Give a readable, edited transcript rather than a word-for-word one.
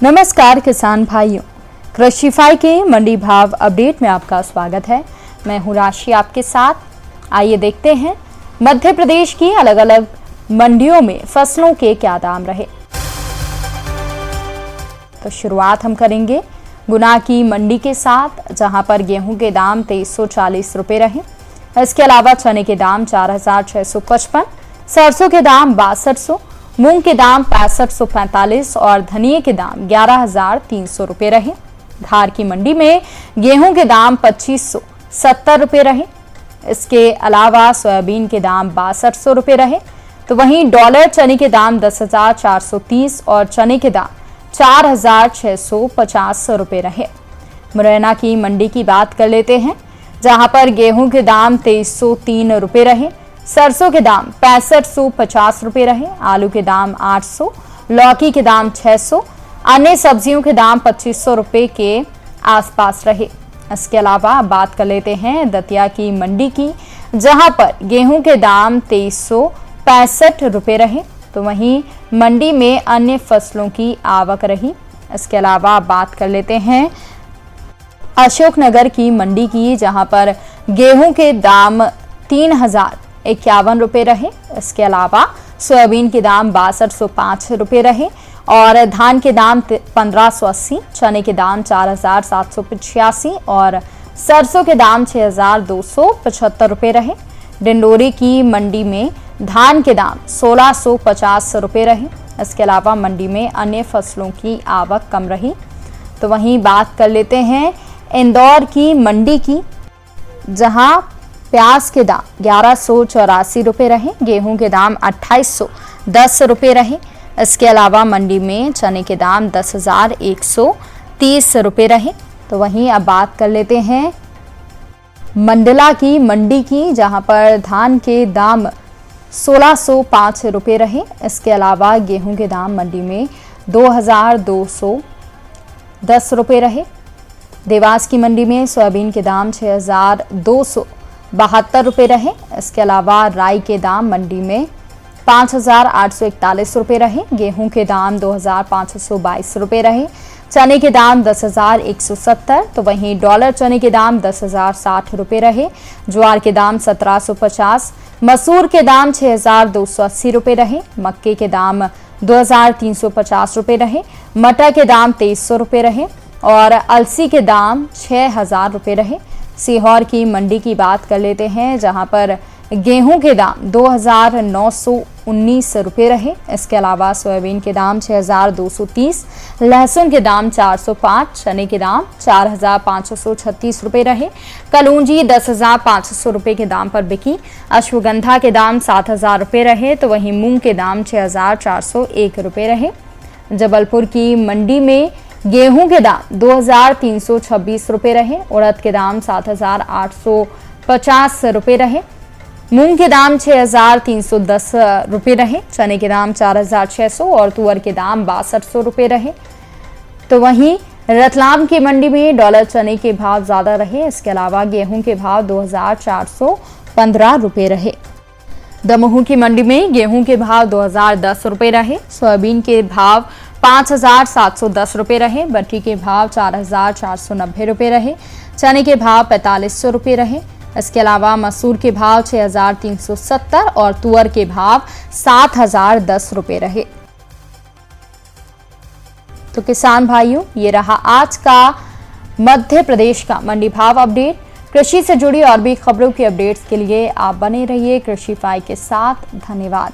नमस्कार किसान भाइयों, कृषिफाई के मंडी भाव अपडेट में आपका स्वागत है। मैं हूं राशि आपके साथ। आइए देखते हैं मध्य प्रदेश की अलग अलग मंडियों में फसलों के क्या दाम रहे। तो शुरुआत हम करेंगे गुना की मंडी के साथ, जहां पर गेहूं के दाम 2340 रुपए रहे। इसके अलावा चने के दाम 4655, सरसों के दाम 6200, मूंग के दाम 6545 और धनिये के दाम 11300 रुपए रहे। धार की मंडी में गेहूं के दाम 2570 रुपए रहे। इसके अलावा सोयाबीन के दाम 6200 रुपए रहे। तो वहीं डॉलर चने के दाम 10,430 और चने के दाम 4,650 रुपए रहे। मुरैना की मंडी की बात कर लेते हैं, जहां पर गेहूं के दाम 2303 रुपए रहे। सरसों के दाम 6550 रुपए रहे। आलू के दाम 800, लौकी के दाम 600, अन्य सब्जियों के दाम 2500 रुपए के आसपास रहे। इसके अलावा बात कर लेते हैं दतिया की मंडी की, जहां पर गेहूं के दाम 2365 रुपए रहे। तो वहीं मंडी में अन्य फसलों की आवक रही। इसके अलावा बात कर लेते हैं अशोकनगर की मंडी की, जहां पर गेहूं के दाम 3051 रुपए रहे। इसके अलावा सोयाबीन के दाम 6205 रुपए रहे और धान के दाम 1580, चने के दाम 4785 और सरसों के दाम 6275 रुपए रहे। डिंडोरी की मंडी में धान के दाम 1650 रुपए रहे। इसके अलावा मंडी में अन्य फसलों की आवक कम रही। तो वहीं बात कर लेते हैं इंदौर की मंडी की, जहां प्याज के दाम 1184 रुपए रहे। गेहूं के दाम 2810 रुपए रहे। इसके अलावा मंडी में चने के दाम 10,130 रुपए रहे। तो वहीं अब बात कर लेते हैं मंडला की मंडी की, जहां पर धान के दाम 1605 रुपए रहे। इसके अलावा गेहूं के दाम मंडी में 2210 रुपए रहे। देवास की मंडी में सोयाबीन के दाम 6272 रुपए रहे। इसके अलावा राई के दाम मंडी में 5841 रुपए रहे। गेहूं के दाम 2522 रुपए रहे। चने के दाम 10,170। तो वहीं डॉलर चने के दाम 10,060 रुपए रहे। ज्वार के दाम 1750, मसूर के दाम 6,280 रुपए रहे। मक्के के दाम 2,350 रुपए रहे। मटर के दाम 2300 रुपए रहे और अलसी के दाम 6,000 रुपए रहे। सीहोर की मंडी की बात कर लेते हैं, जहां पर गेहूं के दाम 2,919 रुपए रहे। इसके अलावा सोयाबीन के दाम 6,230, लहसुन के दाम 405, चने के दाम 4,536 रुपए रहे। कलौंजी 10,500 रुपए के दाम पर बिकी। अश्वगंधा के दाम 7,000 रुपए रहे। तो वहीं मूंग के दाम 6,401 रुपए रहे। जबलपुर की मंडी में गेहूं के दाम 2,326 रुपए रहे। उड़द के दाम 7,850 रुपए रहे। मूंग के दाम 6,310 रुपए रहे। चने के दाम 4,600 और तुअर के दाम 6200 रुपए रहे। तो वहीं रतलाम की मंडी में डॉलर चने के भाव ज्यादा रहे। इसके अलावा गेहूं के भाव 2,415 रुपए रहे। दमोह की मंडी में गेहूं के भाव 2,010 रुपए रहे। सोयाबीन के भाव 5,710 रुपए रहे। बटी के भाव 4,490 रुपए रहे। चने के भाव 4,500 रुपए रहे। इसके अलावा मसूर के भाव 6,370 और तुअर के भाव 7,010 रुपए रहे। तो किसान भाइयों, ये रहा आज का मध्य प्रदेश का मंडी भाव अपडेट। कृषि से जुड़ी और भी खबरों की अपडेट्स के लिए आप बने रहिए कृषिफाई के साथ। धन्यवाद।